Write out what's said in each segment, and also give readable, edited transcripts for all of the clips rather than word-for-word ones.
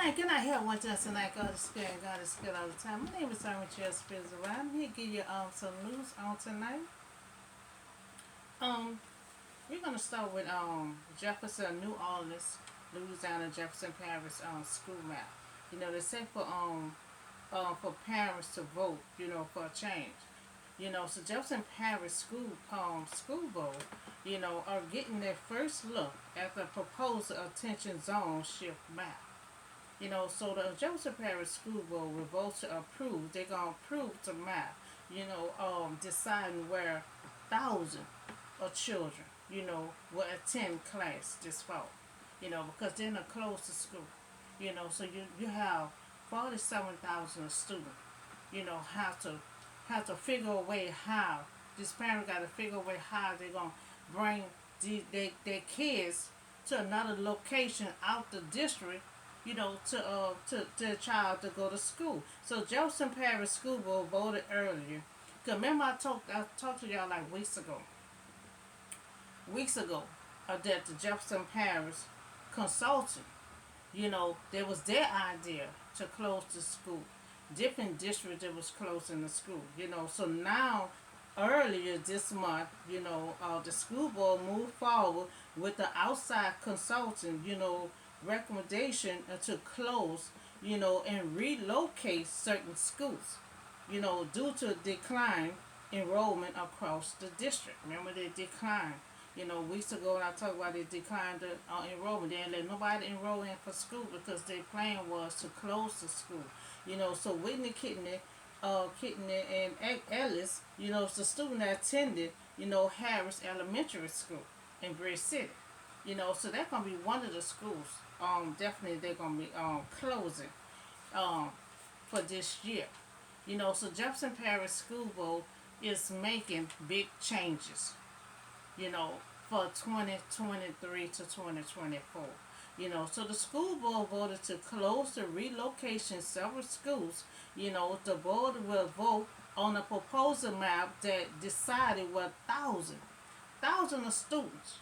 Hi, can I help one just and I go to school and go to school all the time? My name is Irma J. I'm here to give you some news on tonight. Um, we're gonna start with Jefferson, New Orleans, Louisiana, Jefferson Parish school map. They say for parents to vote, for a change. So Jefferson Parish school board, are getting their first look at the proposed attention zone shift map. So the Jefferson Parish School Board will vote to approve. They're gonna approve the map. Deciding where thousands of children, will attend class this fall. Because they're not close to school. So you have 47,000 students. Have to figure a way how this parent got to figure a way how they're gonna bring their kids to another location out the district, to the child to go to school. So Jefferson Parish School Board voted earlier. Cause remember I talked to y'all like weeks ago, that the Jefferson Parish consultant, there was their idea to close the school. Different districts that was closing the school, So now, earlier this month, the school board moved forward with the outside consultant, recommendation to close, and relocate certain schools, due to decline enrollment across the district. Remember they declined, weeks ago when I talked about they declined the enrollment. They didn't let nobody enroll in for school because their plan was to close the school. So Whitney Kidney and Ellis, is the student that attended, Harris Elementary School in Bridge City. So that's gonna be one of the schools. Definitely they're gonna be closing for this year. So Jefferson Parish School Board is making big changes, for 2023 to 2024. So the school board voted to close the relocation several schools. The board will vote on a proposal map that decided what thousands of students,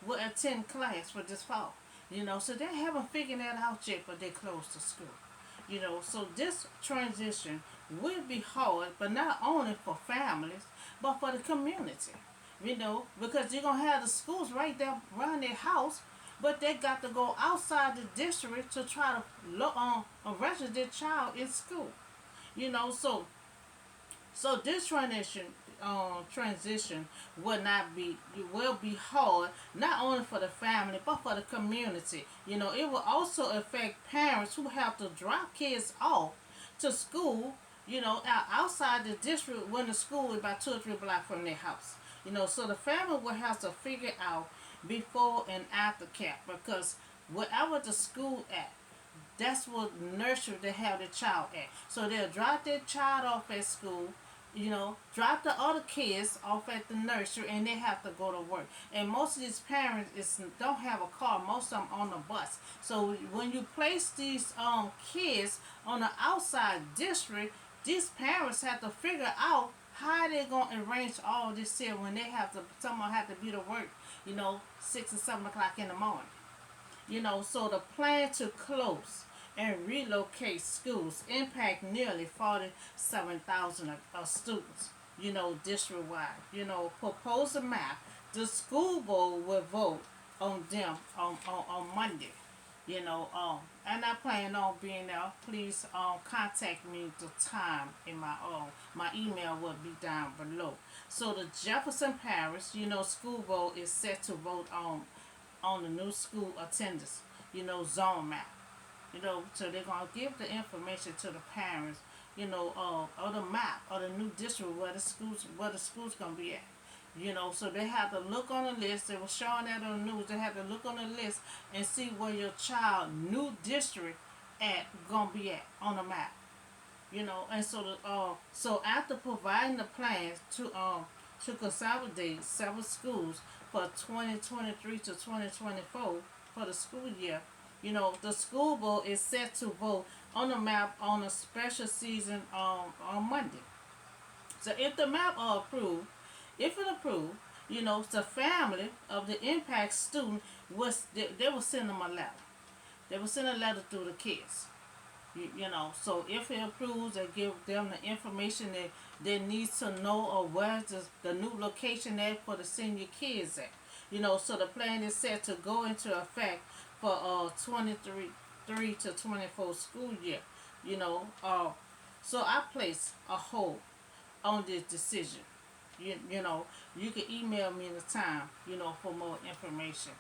will attend class for this fall. So they haven't figured that out yet, but they closed the school. So this transition will be hard, but not only for families, but for the community. Because you're gonna have the schools right there around their house, but they got to go outside the district to try to look on a register their child in school. So this transition will be hard not only for the family but for the community. It will also affect parents who have to drop kids off to school, outside the district when the school is about 2 or 3 blocks from their house. So the family will have to figure out before and after camp, because wherever the school at, that's what nursery they have their child at. So they'll drop their child off at school, drop the other kids off at the nursery, and they have to go to work. And most of these parents don't have a car. Most of them on the bus. So when you place these kids on the outside district, these parents have to figure out how they gonna arrange all this here when someone have to be to work, 6 or 7 o'clock in the morning. So the plan to close and relocate schools impact nearly 47,000 of students, district-wide. Propose a map. The school board will vote on them on Monday. And I plan on being there. Please contact me the time in my email will be down below. So the Jefferson Parish, school board is set to vote on the new school attendance, zone map. So they're gonna give the information to the parents, of the map of the new district where the schools gonna be at. So they have to look on the list. They were showing that on the news. They have to look on the list and see where your child new district gonna be at on the map. And so after providing the plans to consolidate several schools for 2023 to 2024 for the school year, the school board is set to vote on the map on a special season on Monday. So if the map are approved, if it approved, the family of the impact student they will send them a letter. They will send a letter through the kids. So if it approves, they give them the information that they need to know, or where's the new location at for the senior kids at. So the plan is set to go into effect for 23 to 24 school year. You know, so I place a hold on this decision. You can email me in the time, for more information.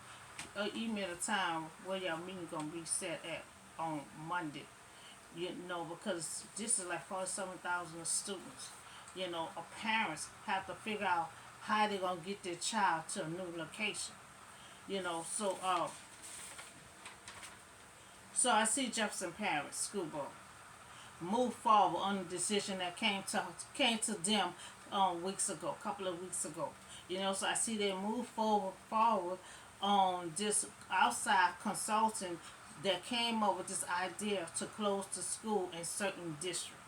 Email the time where your meeting gonna be set at on Monday. Because this is like 47,000 students. Parents have to figure out how they're gonna get their child to a new location. So I see Jefferson Parish School Board move forward on the decision that came to them weeks ago, a couple of weeks ago. So I see they move forward on this outside consultant that came up with this idea to close the school in certain districts.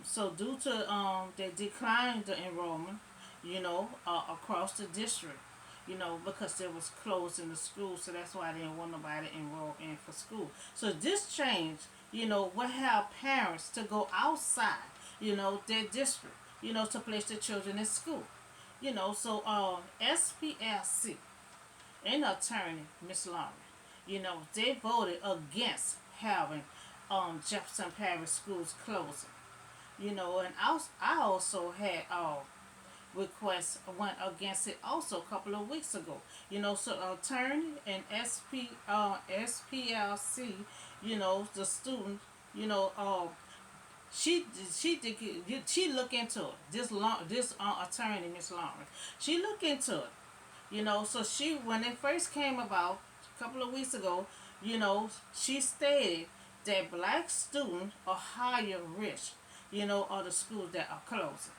So due to they declined the enrollment, across the district, because they was closing the school, so that's why they didn't want nobody to enroll in for school. So this change, will have parents to go outside, their district, to place their children in school. So SPLC and attorney Miss Lauren, they voted against having Jefferson Parish schools closing. And I also had request went against it also a couple of weeks ago. So attorney and SPLC, the student, you know, she look into it. This attorney Miss Lauren, she look into it. So she when it first came about a couple of weeks ago, she stated that black students are higher risk, of the schools that are closing.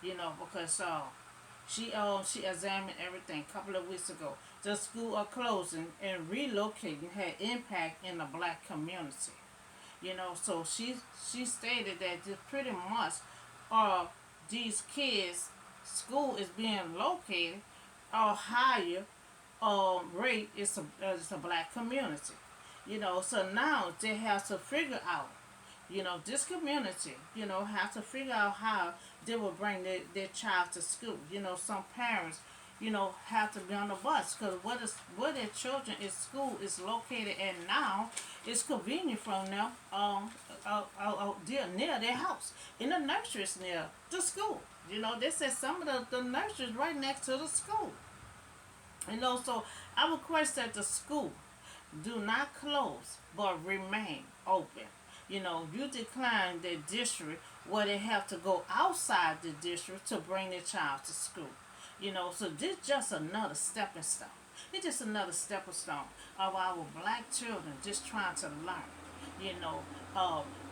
Because she examined everything a couple of weeks ago. The school are closing and relocating had impact in the black community. So she stated that just pretty much these kids school is being located higher rate is a black community. So now they have to figure out, this community, have to figure out how they will bring their child to school. Some parents, have to be on the bus because where their children is school is located at now is convenient from them, near their house. And the nursery is near the school. They said some of the nurseries right next to the school. So I request that the school do not close but remain open. You decline the district where they have to go outside the district to bring their child to school. So this just another stepping stone. It's just another stepping stone of our black children just trying to learn. You know,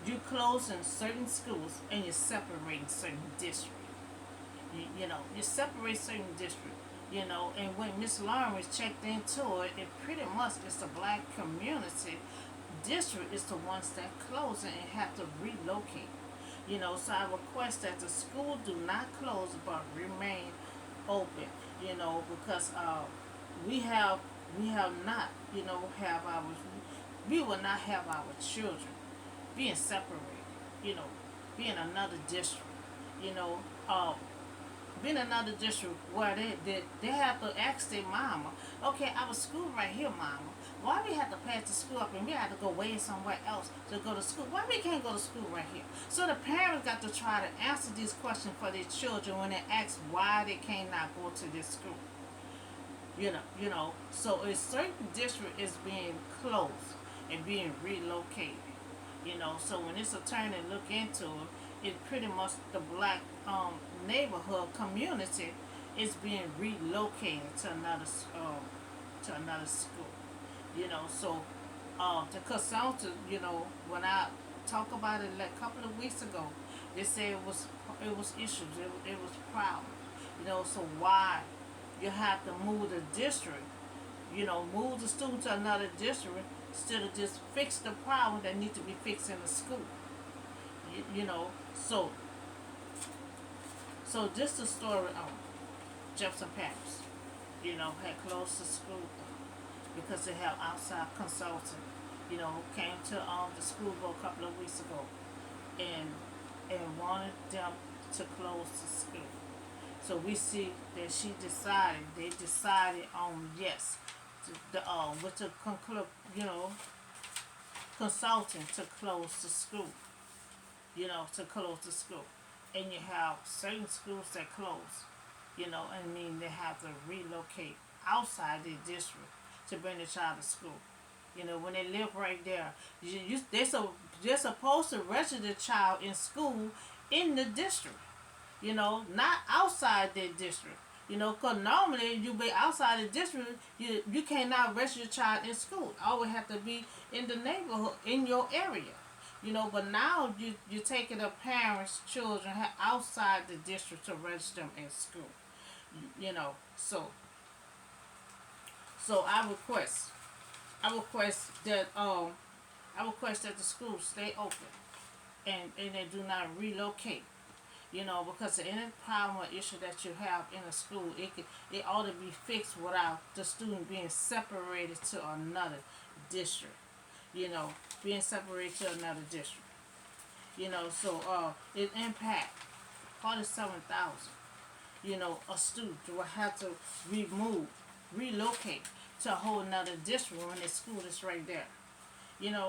you closing certain schools and you're separating certain districts. You separate certain districts. And when Miss Lauren was checked into it, it pretty much is the black community district is the ones that closing and have to relocate. So I request that the school do not close but remain open. Because we have not, have our we will not have our children being separated. Being another district. You know, uh, been another district where they have to ask their mama, okay, our school right here, mama. Why we have to pass the school up and we have to go way somewhere else to go to school? Why we can't go to school right here? So the parents got to try to answer these questions for their children when they ask why they cannot go to this school. So a certain district is being closed and being relocated. So when this attorney look into it, it pretty much the black neighborhood community is being relocated to another school. So the consultant, when I talked about it like a couple of weeks ago, they said it was issues, it was problems. So why you have to move the district, move the student to another district instead of just fix the problem that need to be fixed in the school. You know, so this is the story of Jefferson Parish. Had closed the school. because they have outside consultant. Came to the school board a couple of weeks ago, and wanted them to close the school. So we see that they decided on yes, with the consultant to close the school. To close the school, and you have certain schools that close. I mean they have to relocate outside their district to bring the child to school. When they live right there, they're supposed to register the child in school in the district. Not outside their district. Because normally you be outside the district, you cannot register your child in school. Always have to be in the neighborhood, in your area. But now you're taking the parents' children outside the district to register them in school. You know, so so I request that the schools stay open and they do not relocate. Because any problem or issue that you have in a school, it ought to be fixed without the student being separated to another district. Being separated to another district. So it impact 47,000. A student will have to relocate to a whole nother district when the school is right there.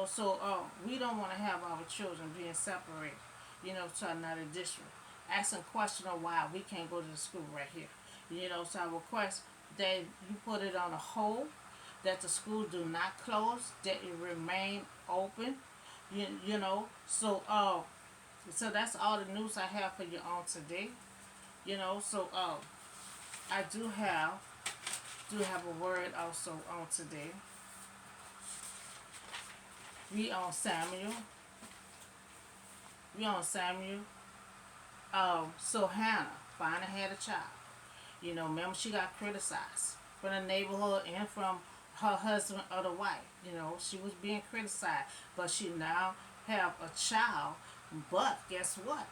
So we don't want to have our children being separated, to another district. Asking question of why we can't go to the school right here. So I request that you put it on a hold, that the school do not close, that it remain open. So that's all the news I have for you on today. So I do have a word also on today. We on Samuel. So Hannah finally had a child. Remember she got criticized from the neighborhood and from her husband or the wife. She was being criticized, but she now have a child. But guess what?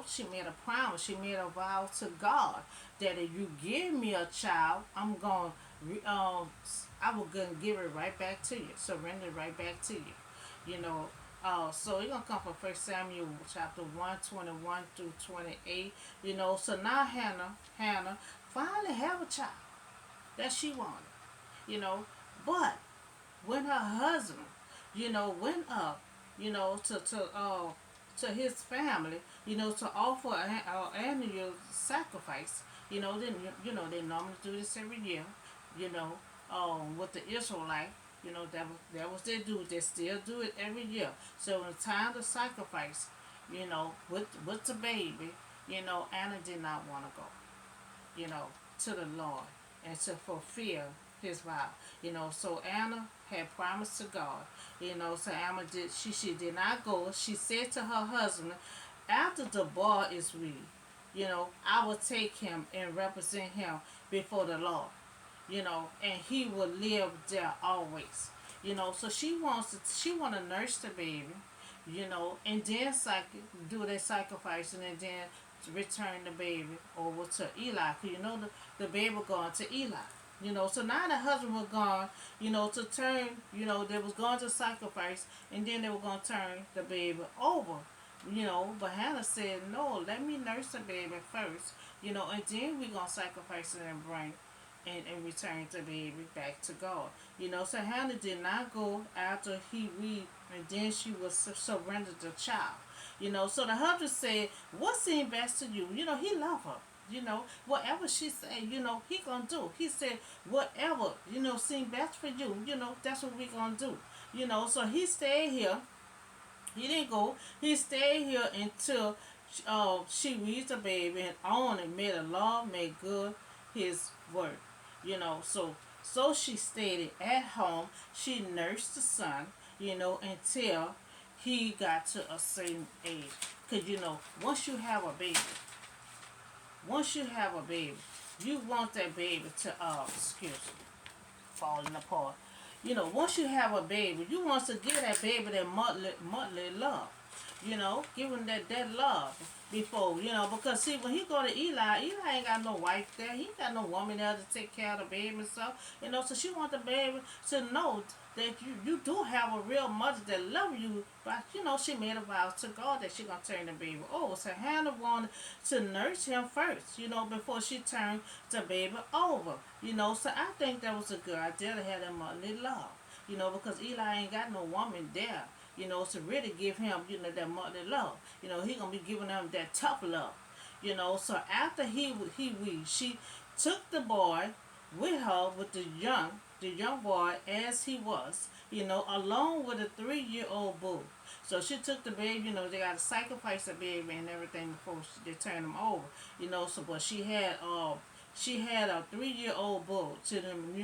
She made a promise. She made a vow to God that if you give me a child, I will gonna give it right back to you. Surrender it right back to you. So it's gonna come from 1 Samuel chapter 1:21 through 28. So now Hannah finally have a child that she wanted. But when her husband, went up, to his family, to offer an annual sacrifice. They normally do this every year. With the Israelite. That was their duty. They still do it every year. So when the time to sacrifice, with the baby, Anna did not want to go, to the Lord and to fulfill his vow. So Anna had promised to God. So Anna she did not go. She said to her husband, after the boy is weaned, I will take him and represent him before the Lord. And he will live there always. So she want to nurse the baby, and then do their sacrifice and then return the baby over to Eli. The baby going to Eli. So now the husband was gone, to turn, they was going to sacrifice, and then they were going to turn the baby over. But Hannah said, no, let me nurse the baby first, and then we're going to sacrifice it and bring and return the baby back to God. So Hannah did not go after he weaned, and then she was surrendered the child. So the husband said, what seemed best to you? He loved her. Whatever she said, he gonna do. He said, whatever, seem best for you, that's what we gonna do. So he stayed here. He didn't go. He stayed here until she raised the baby and on and made a law, made good his word. So she stayed at home. She nursed the son, until he got to a certain age. Because, once you have a baby, you want that baby to, falling apart. Once you have a baby, you want to give that baby that motherly love. Give him that love before, because see, when he go to Eli ain't got no wife there. He ain't got no woman there to take care of the baby and stuff. So she want the baby to know that you do have a real mother that love you, but she made a vow to God that she gonna turn the baby over. So Hannah wanted to nurse him first, before she turned the baby over. So I think that was a good idea to have that motherly love. Because Eli ain't got no woman there, to really give him, that motherly love. He gonna be giving him that tough love. So after she took the boy with her, with the young boy as he was, along with a 3-year-old bull. So she took the baby, they got to sacrifice the baby and everything before they turn him over. But she had a 3-year-old bull to them,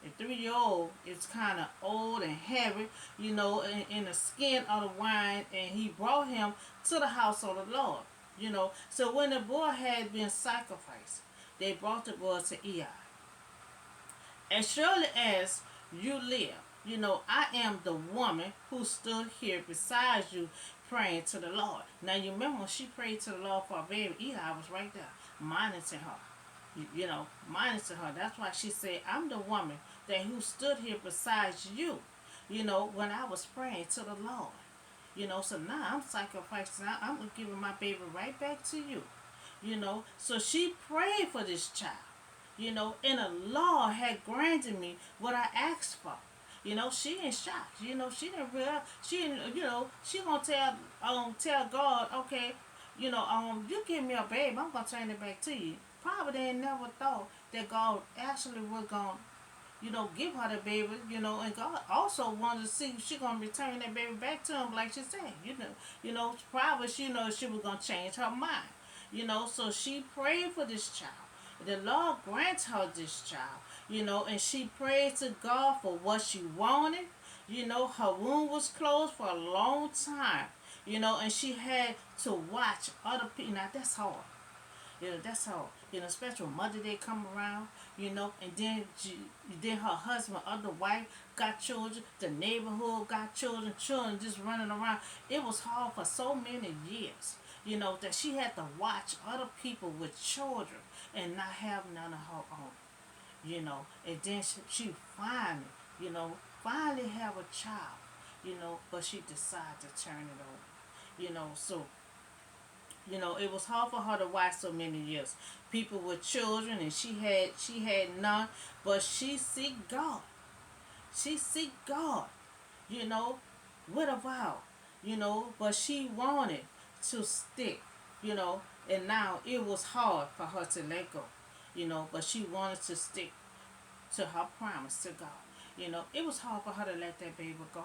a 3-year-old is kind of old and heavy, in the skin of the wine, and he brought him to the house of the Lord. So when the boy had been sacrificed, they brought the boy to Ei. As surely as you live, I am the woman who stood here beside you praying to the Lord. Now you remember when she prayed to the Lord for a baby, Eli was right there, monitoring her. Monitoring her. That's why she said, I'm the woman that who stood here beside you, when I was praying to the Lord. So now I'm sacrificing. I'm giving my baby right back to you. So she prayed for this child. And the Lord had granted me what I asked for. She in shock. She didn't realize. She didn't. She gonna tell God, okay, you give me a baby, I'm gonna turn it back to you. Probably they never thought that God actually was gonna, give her the baby, and God also wanted to see if she gonna return that baby back to him like she said, probably she she was gonna change her mind. So she prayed for this child. The Lord grants her this child, and she prayed to God for what she wanted. Her womb was closed for a long time, and she had to watch other people. Now that's hard. That's hard. Especially when Mother Day come around, and then her husband, other wife got children, the neighborhood got children just running around. It was hard for so many years, that she had to watch other people with children and not have none of her own, and then she finally, finally have a child, but she decided to turn it over, so it was hard for her to watch so many years. People with children, and she had none, but she seek God. She seek God, with a vow, but she wanted to stick, and now it was hard for her to let go, but she wanted to stick to her promise to God. It was hard for her to let that baby go,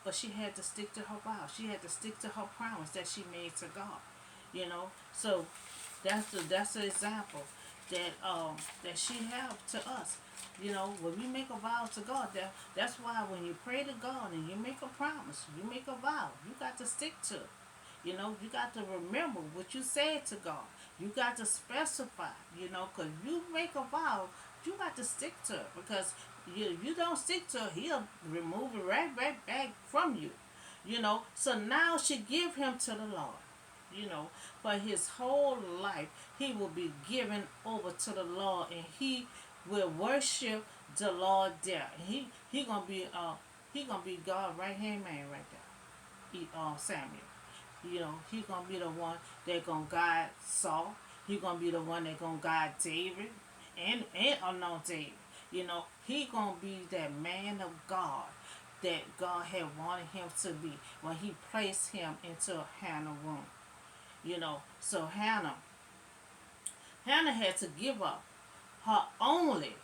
but she had to stick to her vow. She had to stick to her promise that she made to God, So that's the example that she have to us. When we make a vow to God, that's why when you pray to God and you make a promise, you make a vow, you got to stick to it. You got to remember what you said to God. You got to specify, because you make a vow, you got to stick to it. Because you don't stick to it, he'll remove it right back from you. So now she give him to the Lord. For his whole life, he will be given over to the Lord, and he will worship the Lord there. He gonna be God right hand man right there. Samuel. He gonna be the one that gonna guide Saul. He gonna be the one that gonna guide David and unknown David. He gonna be that man of God that God had wanted him to be when he placed him into Hannah's womb. So Hannah had to give up her only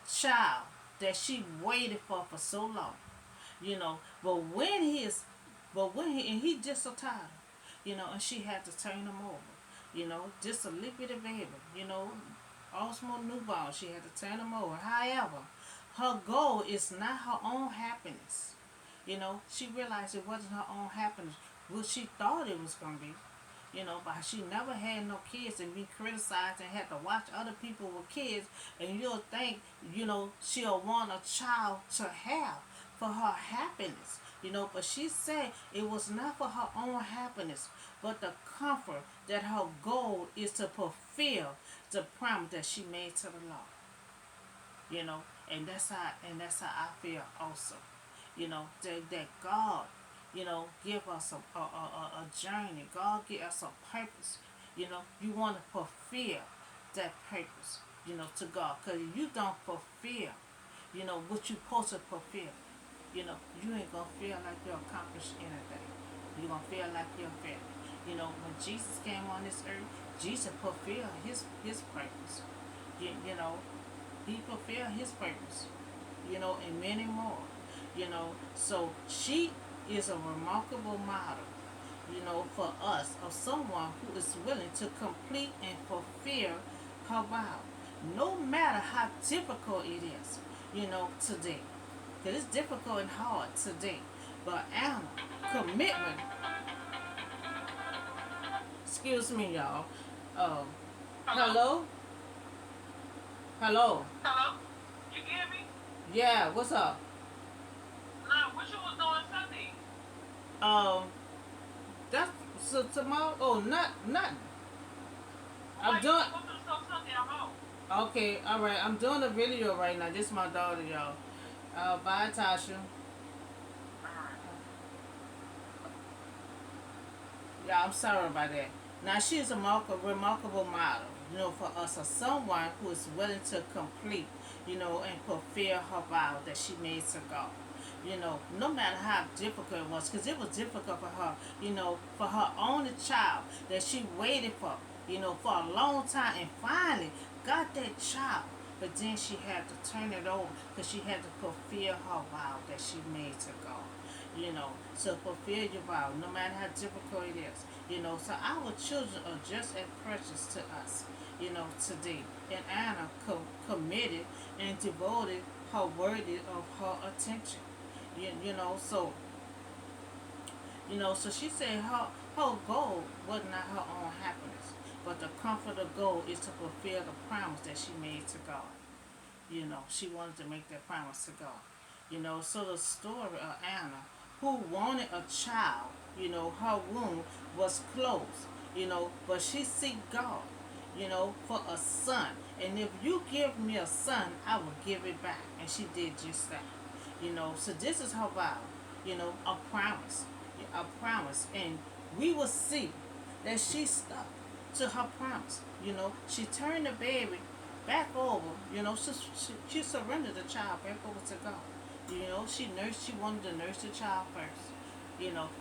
child that she waited for so long. But when and he just so tired, and she had to turn him over, just a little bit of baby, almost newborn, she had to turn him over. However, her goal is not her own happiness. She realized it wasn't her own happiness, what she thought it was going to be. But she never had no kids and be criticized and had to watch other people with kids, and you'll think, she'll want a child to have for her happiness. But she said it was not for her own happiness, but the comfort that her goal is to fulfill the promise that she made to the Lord. You know, and that's how I feel also. That God, give us a journey. God give us a purpose. You want to fulfill that purpose. To God, because if you don't fulfill, what you supposed to fulfill, you ain't gonna feel like you accomplished anything. You're gonna feel like you're failed. When Jesus came on this earth, Jesus fulfilled his purpose. You know, he fulfilled his purpose. And many more. So she is a remarkable model. For us, of someone who is willing to complete and fulfill her vow, no matter how difficult it is. Today. Because it's difficult and hard today. But Anna, commitment, excuse me, y'all. Um, hello? Hello? Hello? You hear me? Yeah, what's up? Nah, what you was doing Sunday? Um, that's so tomorrow. Oh, nothing. Why I'm you doing. didn't go to the store Sunday? I'm home. Okay, all right. I'm doing a video right now. This is my daughter, y'all. Bye, Tasha. Alright. Yeah, I'm sorry about that. Now she is a remarkable model, for us, of someone who is willing to complete, and fulfill her vow that she made to God. No matter how difficult it was, because it was difficult for her, for her only child that she waited for a long time, and finally got that child. But then she had to turn it over because she had to fulfill her vow that she made to God. So fulfill your vow, no matter how difficult it is. So our children are just as precious to us, today. And Anna committed and devoted her worthy of her attention. So so she said her goal was not her own happiness, but the comfort of goal is to fulfill the promise that she made to God. She wanted to make that promise to God. So the story of Anna, who wanted a child, her womb was closed, but she seek God, for a son. And if you give me a son, I will give it back. And she did just that. So this is her vow, a promise, a promise. And we will see that she stuck to her promise. She turned the baby back over. She surrendered the child back over to God. She wanted to nurse the child first.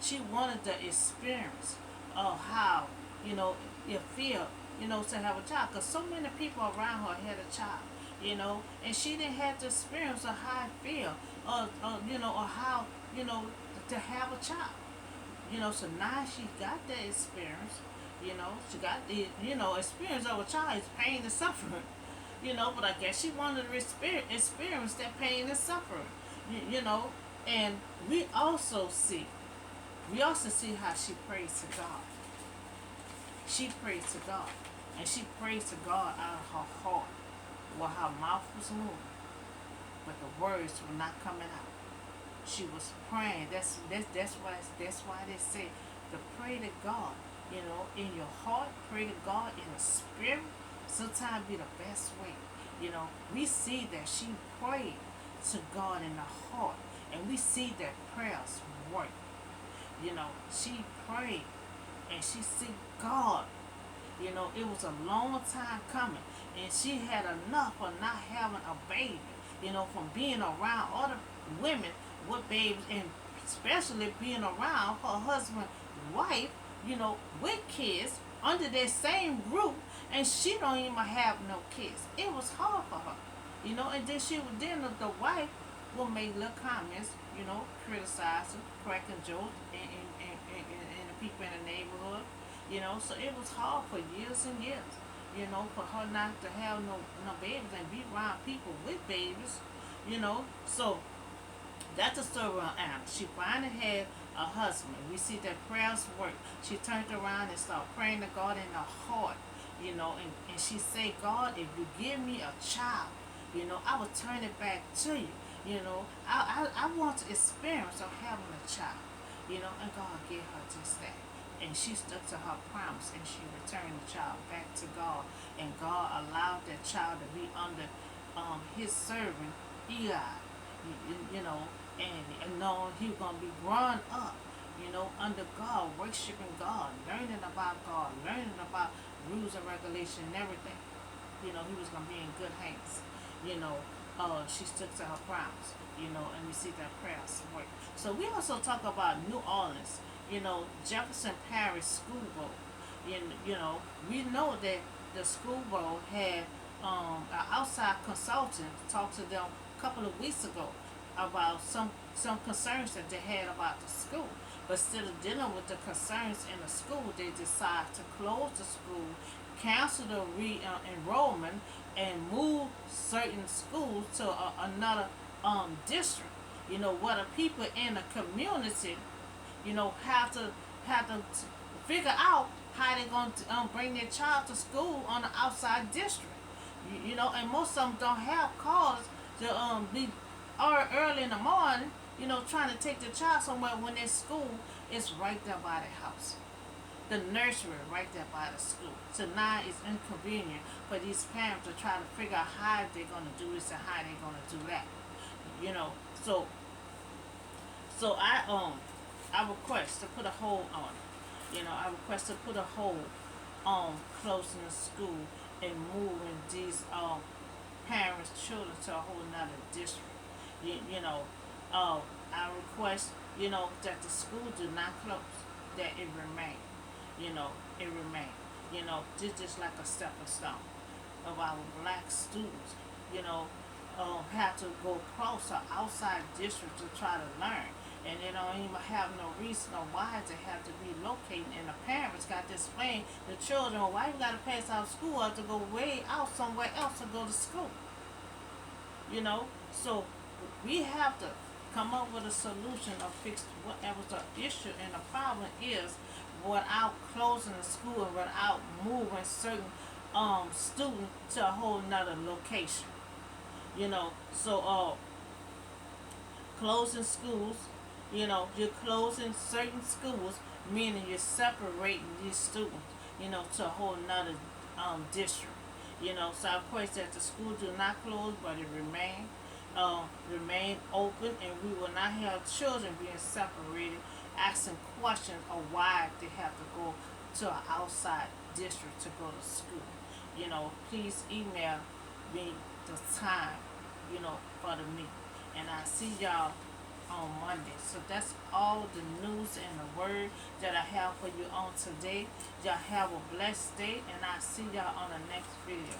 She wanted the experience of how, it feel, to have a child. Because so many people around her had a child, and she didn't have the experience of how it feel, or how, to have a child. So now she got that experience. She got the, experience of a child is pain and suffering. But I guess she wanted to experience that pain and suffering. You know, and we also see how she prays to God. She prays to God, and she prays to God out of her heart, while her mouth was moving, but the words were not coming out. She was praying. That's why they say to pray to God. In your heart, pray to God in the spirit. Sometimes be the best way. We see that she prayed to God in the heart, and we see that prayers work. She prayed and she seek God. It was a long time coming, and she had enough of not having a baby. From being around other women with babies, and especially being around her husband, wife, with kids under that same roof, and she don't even have no kids. It was hard for her. And then the wife will make little comments, criticize her, cracking jokes, and the people in the neighborhood. So it was hard for years and years. For her not to have no babies and be around people with babies. So that's the story of Anna. She finally had a husband. We see that prayers work. She turned around and started praying to God in her heart. And she said, God, if you give me a child, I will turn it back to you. I want to experience of having a child, and God gave her just that. And she stuck to her promise and she returned the child back to God. And God allowed that child to be under his servant, Eli, and knowing he was going to be growing up, under God, worshiping God, learning about God, learning about rules and regulation and everything. He was going to be in good hands. You know, she stuck to her promise, and we see that prayers work. So we also talk about New Orleans, Jefferson Parish School Board. We know that the school board had an outside consultant talk to them a couple of weeks ago about some concerns that they had about the school. But instead of dealing with the concerns in the school, they decided to close the school, cancel the re-enrollment, and move certain schools to another district. Where the people in the community, have to figure out how they're going to bring their child to school on the outside district. And most of them don't have cars to be early in the morning, trying to take the child somewhere when their school is right there by the house. The nursery right there by the school. So now it's inconvenient for these parents to try to figure out how they're going to do this and how they're going to do that. You know, so I request to put a hold on it. I request to put a hold on closing the school and moving these parents' children to a whole nother district. I request, that the school do not close, that it remain. It remain. Just like a stepping stone of our black students. Have to go across an outside district to try to learn. And they don't even have no reason or why they have to be located. And the parents got to explain the children, why you got to pass out of school or to go way out somewhere else to go to school. So we have to come up with a solution or fix whatever's the issue. And the problem is, without closing the school and without moving certain students to a whole nother location. So closing schools, you're closing certain schools, meaning you're separating these students, to a whole nother district. So I pray that the school do not close, but it remain open, and we will not have children being separated, asking questions of why they have to go to an outside district to go to school. Please email me the time, for the meeting. And I see y'all on Monday. So that's all the news and the word that I have for you on today. Y'all have a blessed day, and I see y'all on the next video.